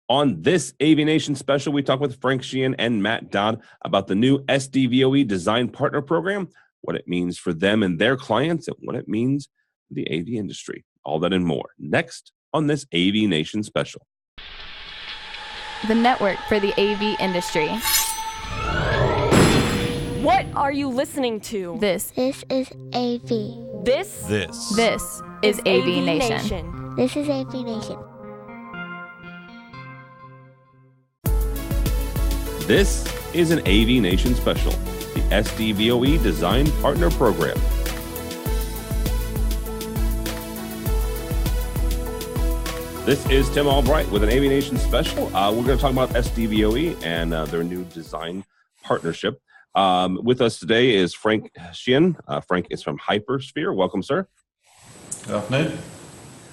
On this AVNation Special, we talk with Frank Sheehan and Matt Dodd about the new SDVoE Design Partner Program, what it means for them and their clients, and what it means for the AV industry. All that and more next on this AVNation Special. The network for the AV industry. What are you listening to? This is AV. This is AVNation. This is AVNation. This is an AVNation Special, the SDVoE Design Partner Program. This is Tim Albright with an AVNation Special. We're going to talk about SDVoE and their new design partnership. With us today is Frank Sheehan. Frank is from Hypersphere. Welcome, sir. Good afternoon.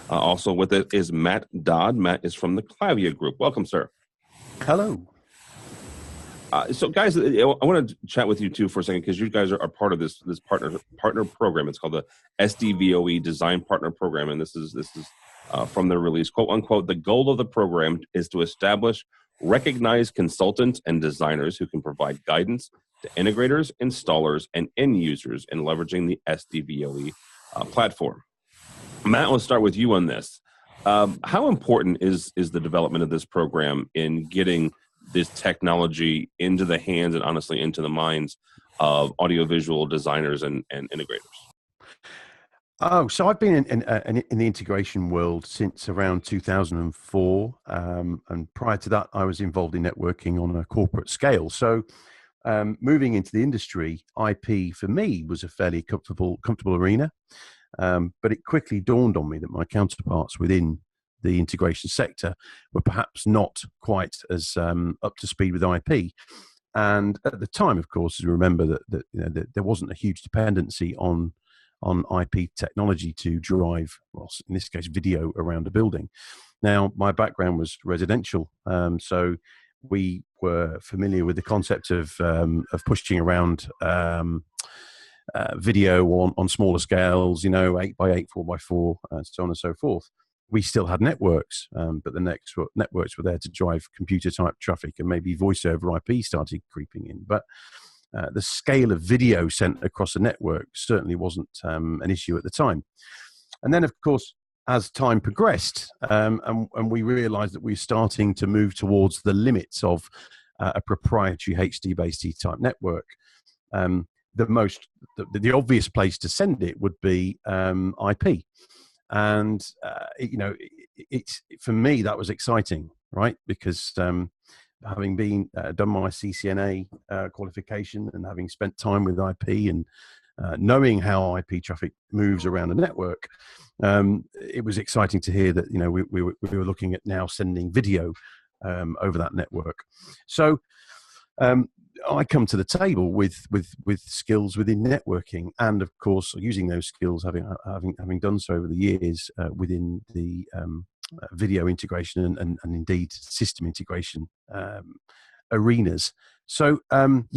Also with it is Matt Dodd. Matt is from the Clavia Group. Welcome, sir. Hello. So, guys, I want to chat with you, too, for a second, because you guys are part of this partner program. It's called the SDVoE Design Partner Program, and this is from the release, quote, unquote, the goal of the program is to establish recognized consultants and designers who can provide guidance to integrators, installers, and end users in leveraging the SDVoE platform. Matt, let's start with you on this. How important is the development of this program in getting this technology into the hands and honestly into the minds of audiovisual designers and integrators? Oh, so I've been in the integration world since around 2004. And prior to that, I was involved in networking on a corporate scale. So moving into the industry, IP for me was a fairly comfortable arena. But it quickly dawned on me that my counterparts within the integration sector were perhaps not quite as up to speed with IP. And at the time, of course, you remember that there wasn't a huge dependency on IP technology to drive, well, in this case, video around a building. Now, my background was residential, so we were familiar with the concept of pushing around video on smaller scales, 8x8, 4x4, and so on and so forth. We still had networks, but the networks were there to drive computer-type traffic, and maybe voice over IP started creeping in. But the scale of video sent across a network certainly wasn't an issue at the time. And then, of course, as time progressed, and we realized that we were starting to move towards the limits of a proprietary HD-based type network, the obvious place to send it would be IP. And, for me, that was exciting, right? Because having done my CCNA qualification and having spent time with IP and knowing how IP traffic moves around a network, it was exciting to hear that, we were looking at now sending video over that network. So I come to the table with skills within networking, and of course, using those skills, having done so over the years within the video integration and indeed system integration arenas. So I'm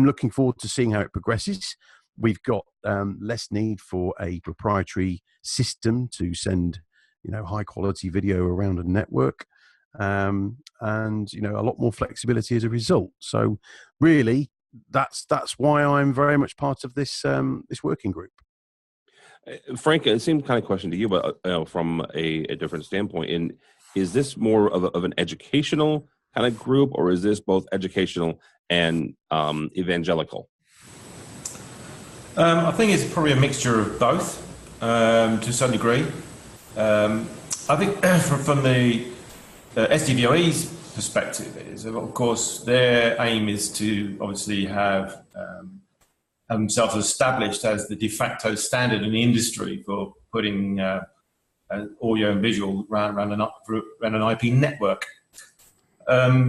looking forward to seeing how it progresses. We've got less need for a proprietary system to send high quality video around a network. And a lot more flexibility as a result. So really, that's why I'm very much part of this working group. Frank, it seemed kind of question to you, but from a different standpoint. Is this more of an educational kind of group, or is this both educational and evangelical? I think it's probably a mixture of both to some degree. I think from the SDVoE's perspective is, of course, their aim is to obviously have themselves established as the de facto standard in the industry for putting audio and visual around an IP network. But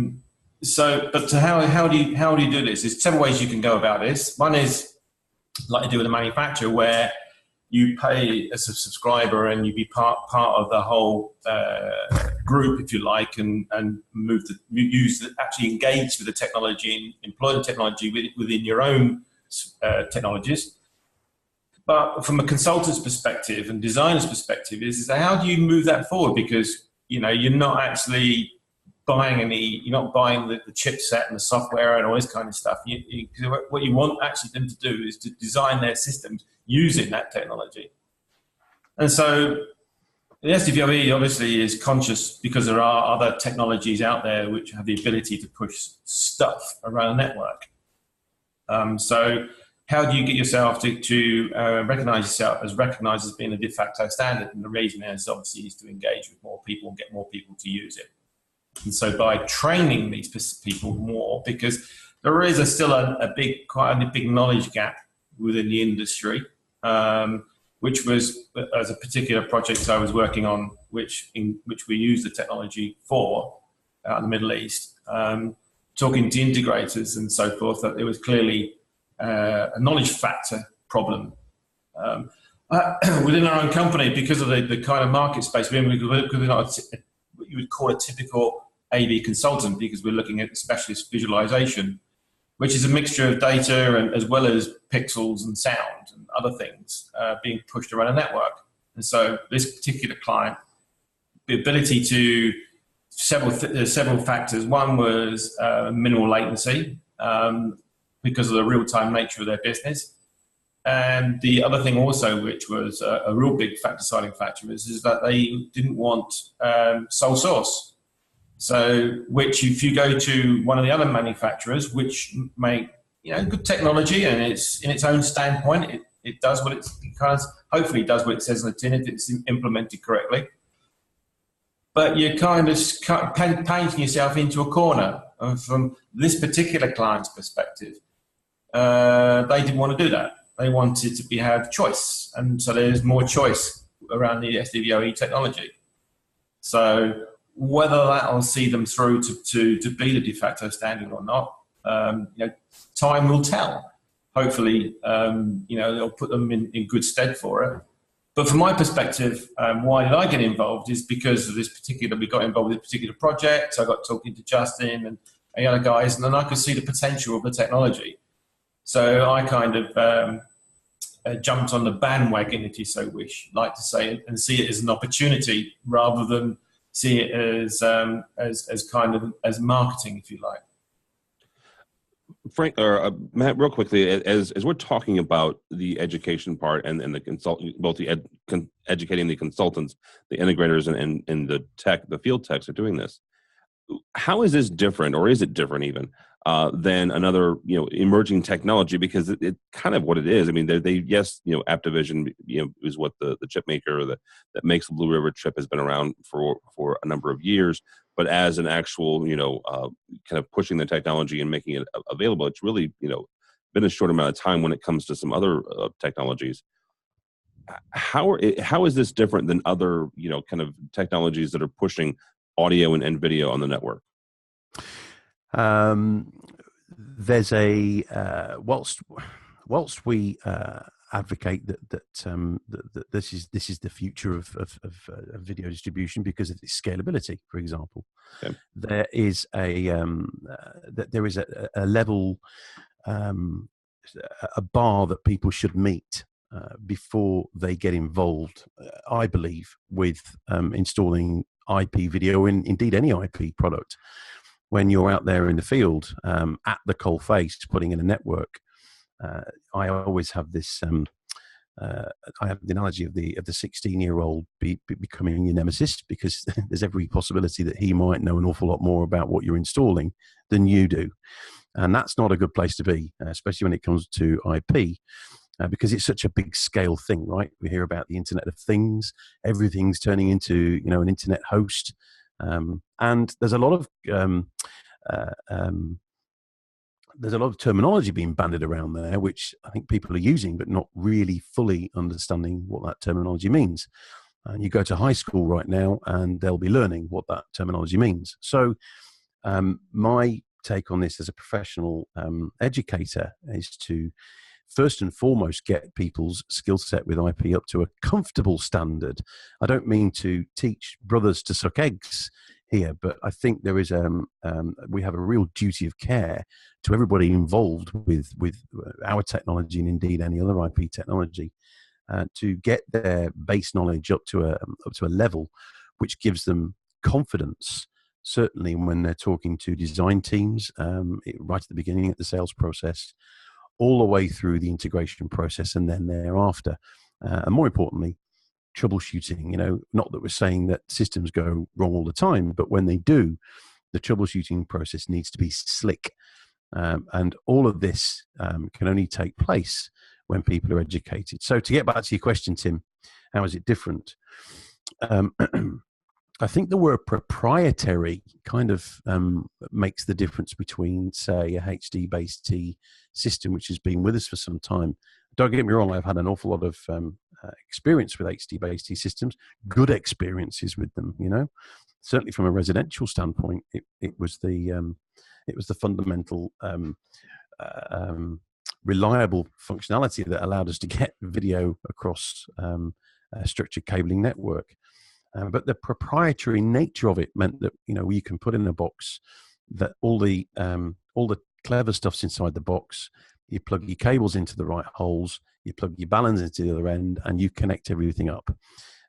how do you do this? There's several ways you can go about this. One is like you do with a manufacturer, where you pay as a subscriber and you be part of the whole group, if you like, and actually engage with the technology and employ the technology within your own technologies. But from a consultant's perspective and designer's perspective is how do you move that forward? Because you're not actually you're not buying the chipset and the software and all this kind of stuff. What you want actually them to do is to design their systems using that technology. And so the SDVoE obviously is conscious because there are other technologies out there which have the ability to push stuff around a network. So how do you get yourself to recognize yourself as recognized as being a de facto standard? And the reason is obviously is to engage with more people and get more people to use it. And so by training these people more, because there is still quite a big knowledge gap within the industry, which was as a particular project I was working on, which we use the technology for out in the Middle East, talking to integrators and so forth, that there was clearly a knowledge factor problem within our own company because of the kind of market space we're in. Because we're not what you would call a typical AV consultant, because we're looking at specialist visualization, which is a mixture of data and as well as pixels and sound and other things being pushed around a network. And so this particular client, the ability to several factors. One was minimal latency because of the real-time nature of their business. And the other thing also, which was a real big deciding factor, is that they didn't want sole source. So, which if you go to one of the other manufacturers, which make good technology and it's in its own standpoint, it does what it hopefully does what it says on the tin if it's implemented correctly. But you're kind of painting yourself into a corner. From this particular client's perspective, they didn't want to do that. They wanted to have choice, and so there's more choice around the SDVoE technology. So whether that'll see them through to be the de facto standard or not, time will tell. Hopefully, they'll put them in good stead for it. But from my perspective, why did I get involved is because of we got involved with this particular project. I got talking to Justin and the other guys, and then I could see the potential of the technology. So I kind of jumped on the bandwagon, if you so wish, like to say, and see it as an opportunity rather than see it as marketing, if you like. Frank or Matt, real quickly, as we're talking about the education part and the consultant, both educating the consultants, the integrators, and the field techs are doing this. How is this different, or is it different even than another emerging technology? Because it kind of what it is. I mean, yes, Aptivision is what the chip maker that makes the Blue River chip has been around for a number of years. But as an actual, kind of pushing the technology and making it available, it's really, been a short amount of time when it comes to some other technologies. How is this different than other, kind of technologies that are pushing audio and video on the network? There's whilst we advocate that this is the future of video distribution because of its scalability, for example. Okay. There is a level, a bar that people should meet before they get involved, I believe, with installing IP video, and indeed any IP product. When you're out there in the field at the coal face putting in a network, I always have this. I have the analogy of the 16-year-old becoming your nemesis, because there's every possibility that he might know an awful lot more about what you're installing than you do, and that's not a good place to be, especially when it comes to IP, because it's such a big scale thing, right? We hear about the Internet of Things; everything's turning into an internet host, and there's a lot of terminology being bandied around there, which I think people are using, but not really fully understanding what that terminology means. And you go to high school right now, and they'll be learning what that terminology means. So my take on this as a professional educator is to first and foremost get people's skill set with IP up to a comfortable standard. I don't mean to teach brothers to suck eggs here, but I think there is we have a real duty of care to everybody involved with our technology, and indeed any other IP technology, to get their base knowledge up to a level which gives them confidence, certainly when they're talking to design teams, right at the beginning of the sales process, all the way through the integration process and then thereafter. And more importantly, troubleshooting. Not that we're saying that systems go wrong all the time, but when they do, the troubleshooting process needs to be slick. And all of this can only take place when people are educated. So to get back to your question, Tim, how is it different? I think the word proprietary kind of makes the difference between, say, a HD-based system, which has been with us for some time. Don't get me wrong, I've had an awful lot of experience with HD-based systems, good experiences with them, Certainly from a residential standpoint, it was the fundamental reliable functionality that allowed us to get video across a structured cabling network. But the proprietary nature of it meant that you can put in a box that all the clever stuff's inside the box. You plug your cables into the right holes, you plug your baluns into the other end, and you connect everything up.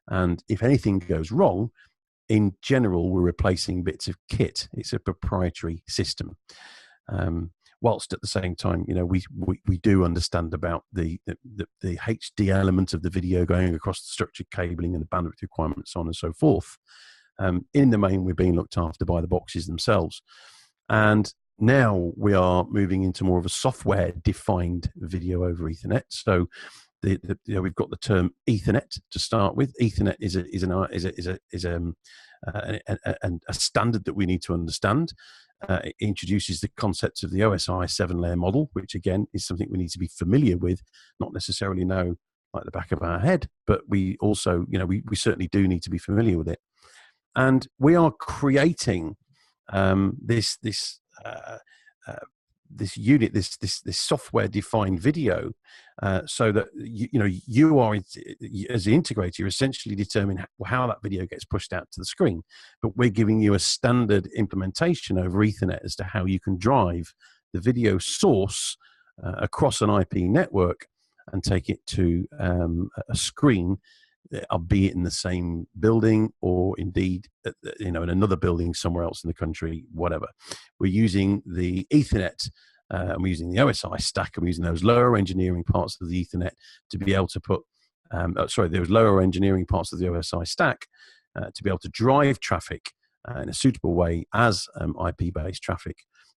And if anything goes wrong, in general, we're replacing bits of kit. It's a proprietary system. Whilst at the same time, we do understand about the HD element of the video going across the structured cabling and the bandwidth requirements, so on and so forth. In the main, we're being looked after by the boxes themselves. And now we are moving into more of a software-defined video over Ethernet. So we've got the term Ethernet to start with. Ethernet is a standard that we need to understand. It introduces the concept of the OSI 7-layer model, which again is something we need to be familiar with, not necessarily know like the back of our head, but we also, we certainly do need to be familiar with it. And we are creating this unit, this software-defined video, so that you are, as the integrator, you're essentially determining how that video gets pushed out to the screen. But we're giving you a standard implementation over Ethernet as to how you can drive the video source across an IP network and take it to a screen, albeit in the same building or indeed in another building somewhere else in the country, whatever. We're using the Ethernet, we're using the OSI stack, and we're using those lower engineering parts of the Ethernet to be able to put, those lower engineering parts of the OSI stack to be able to drive traffic in a suitable way as IP-based traffic,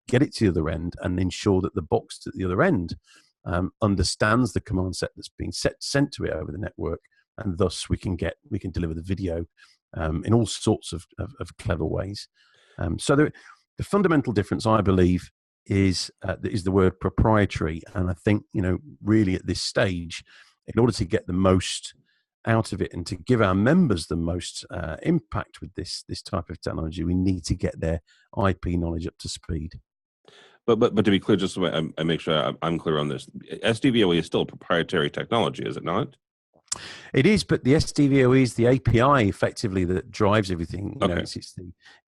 get it to the other end, and ensure that the box at the other end understands the command set that's being sent to it over the network, and thus we can deliver the video in all sorts of clever ways. So the fundamental difference, I believe, is the word proprietary. And I think, really at this stage, in order to get the most out of it and to give our members the most impact with this type of technology, we need to get their IP knowledge up to speed. But to be clear, just so I make sure I'm clear on this, SDVoE is still a proprietary technology, is it not? It is, but the SDVoE is the API effectively that drives everything. Okay.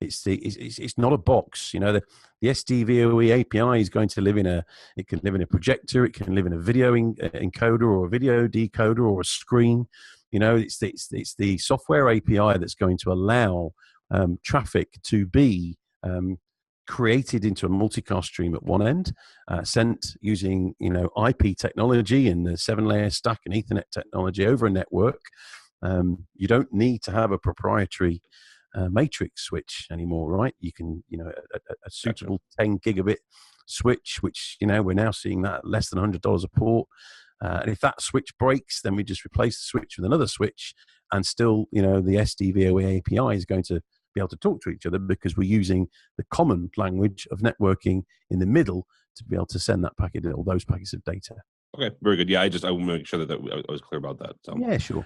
It's not a box. The SDVoE API is going to live in a projector. It can live in a video encoder or a video decoder or a screen. It's the software API that's going to allow traffic to be created into a multicast stream at one end, sent using IP technology and the 7-layer stack and Ethernet technology over a network. You don't need to have a proprietary matrix switch anymore, right? You can, a suitable 10 gigabit switch, which we're now seeing that less than $100 a port. And if that switch breaks, then we just replace the switch with another switch, and still, the SDVoE API is going to be able to talk to each other because we're using the common language of networking in the middle to be able to send that packet or those packets of data. Okay, very good. Yeah, I want to make sure that I was clear about that. So. Yeah, sure.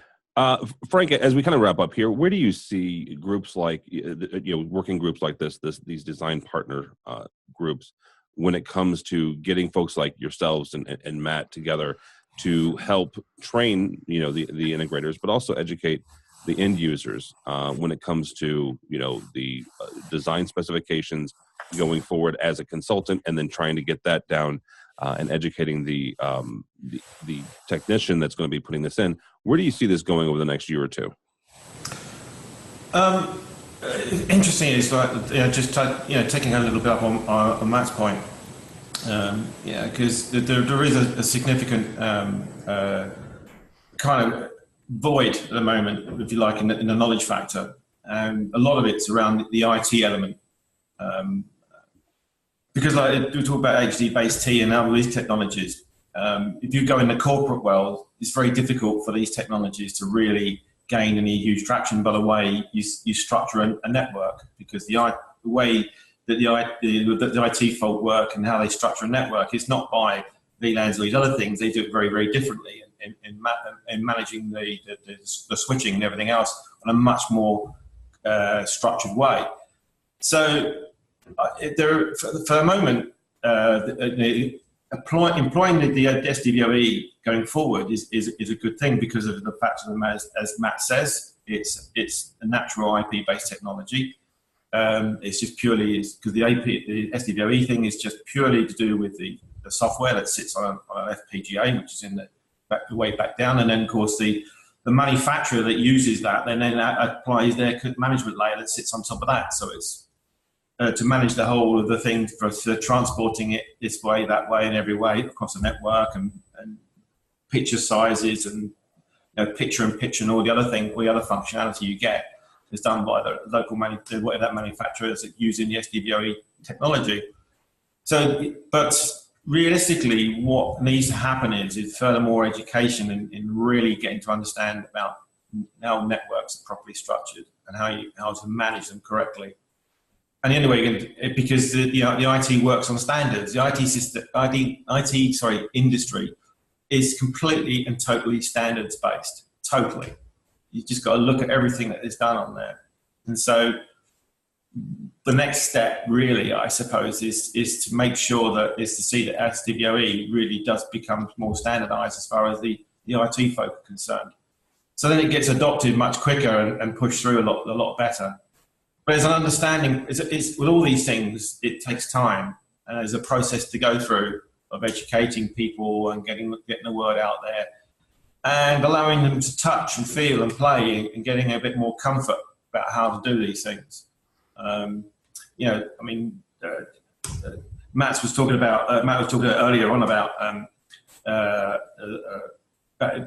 Frank, as we kind of wrap up here, where do you see groups like, working groups like these design partner groups, when it comes to getting folks like yourselves and Matt together to help train, the integrators, but also educate the end users when it comes to the design specifications going forward as a consultant, and then trying to get that down and educating the technician that's going to be putting this in? Where do you see this going over the next year or two? Interesting is like, just taking a little bit up on Matt's point. Because there is a significant kind of void at the moment, if you like, in the knowledge factor. And a lot of it's around the IT element. Because like we talk about HD-based T and all these technologies, if you go in the corporate world, it's very difficult for these technologies to really gain any huge traction by the way you structure a network, because the way that the IT folk work and how they structure a network is not by VLANs or these other things. They do it very, very differently in managing the switching and everything else on a much more structured way. So for the moment, employing the SDVoE going forward is a good thing because of the fact that, as Matt says, it's a natural IP-based technology. It's just purely because the SDVoE thing is just purely to do with the software that sits on an FPGA, which is in the way back down, and then of course the manufacturer that uses that then applies their management layer that sits on top of that. So it's to manage the whole of the thing for transporting it this way, that way, and every way across the network, and picture sizes and picture in pitch and all the other functionality you get is done by the local whatever that manufacturer is using the SDVoE technology. So, but realistically, what needs to happen is furthermore education in really getting to understand about how networks are properly structured and how to manage them correctly. And the only way, because the IT works on standards, the IT system, industry is completely and totally standards based. Totally, you just got to look at everything that is done on there. And so, the next step, really, I suppose, is to make sure that is to see that SDVoE really does become more standardized as far as the IT folk are concerned. So then it gets adopted much quicker and pushed through a lot better. But there's an understanding, it's with all these things, it takes time, and there's a process to go through of educating people and getting the word out there and allowing them to touch and feel and play and getting a bit more comfort about how to do these things. Matt was talking earlier on about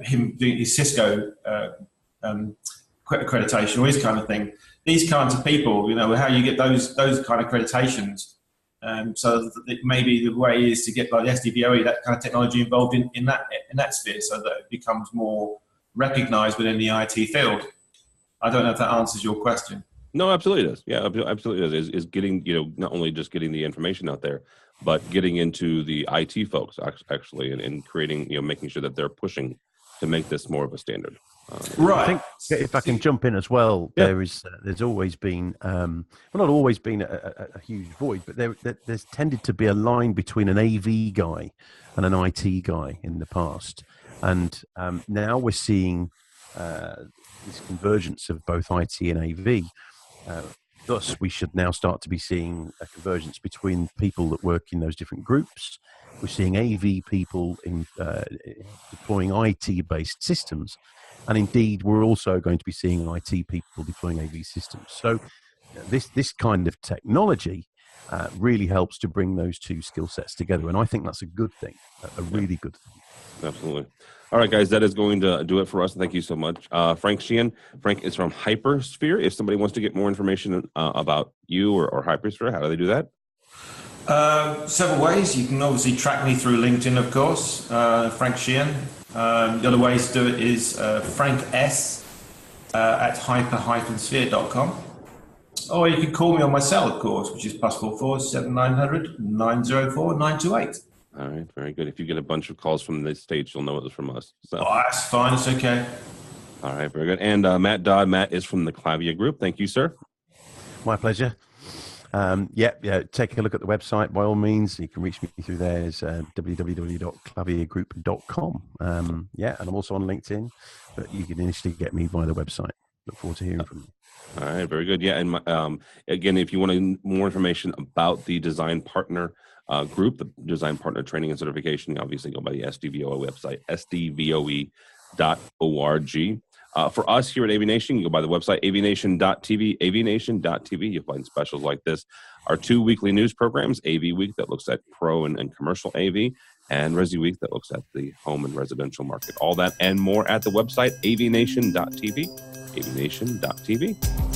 him doing his Cisco accreditation or this kind of thing. These kinds of people, how you get those kind of accreditations. So that maybe the way is to get like the SDVoE, that kind of technology involved in that sphere, so that it becomes more recognised within the IT field. I don't know if that answers your question. No, absolutely does. Yeah, absolutely does. Is getting not only just getting the information out there, but getting into the IT folks actually and creating making sure that they're pushing to make this more of a standard. Right. I think if I can jump in as well, yeah. There's always been, not always been a huge void, but there's tended to be a line between an AV guy and an IT guy in the past. And now we're seeing this convergence of both IT and AV. Thus, we should now start to be seeing a convergence between people that work in those different groups. We're seeing AV people in deploying IT-based systems. And indeed, we're also going to be seeing IT people deploying AV systems. So this kind of technology really helps to bring those two skill sets together. And I think that's a good thing, a really good thing. Absolutely. All right, guys, that is going to do it for us. Thank you so much. Frank Sheehan. Frank is from Hypersphere. If somebody wants to get more information about you or Hypersphere, how do they do that? Several ways. You can obviously track me through LinkedIn, of course, Frank Sheehan. The other way to do it is Frank S at hyper-sphere.com. Or you can call me on my cell, of course, which is +44 7900 904 928. All right, very good. If you get a bunch of calls from the States, you'll know it was from us. So. Oh, that's fine. It's okay. All right, very good. And Matt Dodd. Matt is from the Clavia Group. Thank you, sir. My pleasure. Take a look at the website by all means. You can reach me through there. It's www.claviagroup.com. And I'm also on LinkedIn, but you can initially get me via the website. Look forward to hearing from you. All right, very good. Yeah, and again, if you want more information about the Design Partner Group, the Design Partner Training and Certification, obviously go by the SDVoE website, sdvoe.org. For us here at AVNation, you go by the website avnation.tv, avnation.tv. You'll find specials like this. Our 2 weekly news programs, AV Week that looks at pro and commercial AV, and Resi Week that looks at the home and residential market. All that and more at the website avnation.tv, avnation.tv.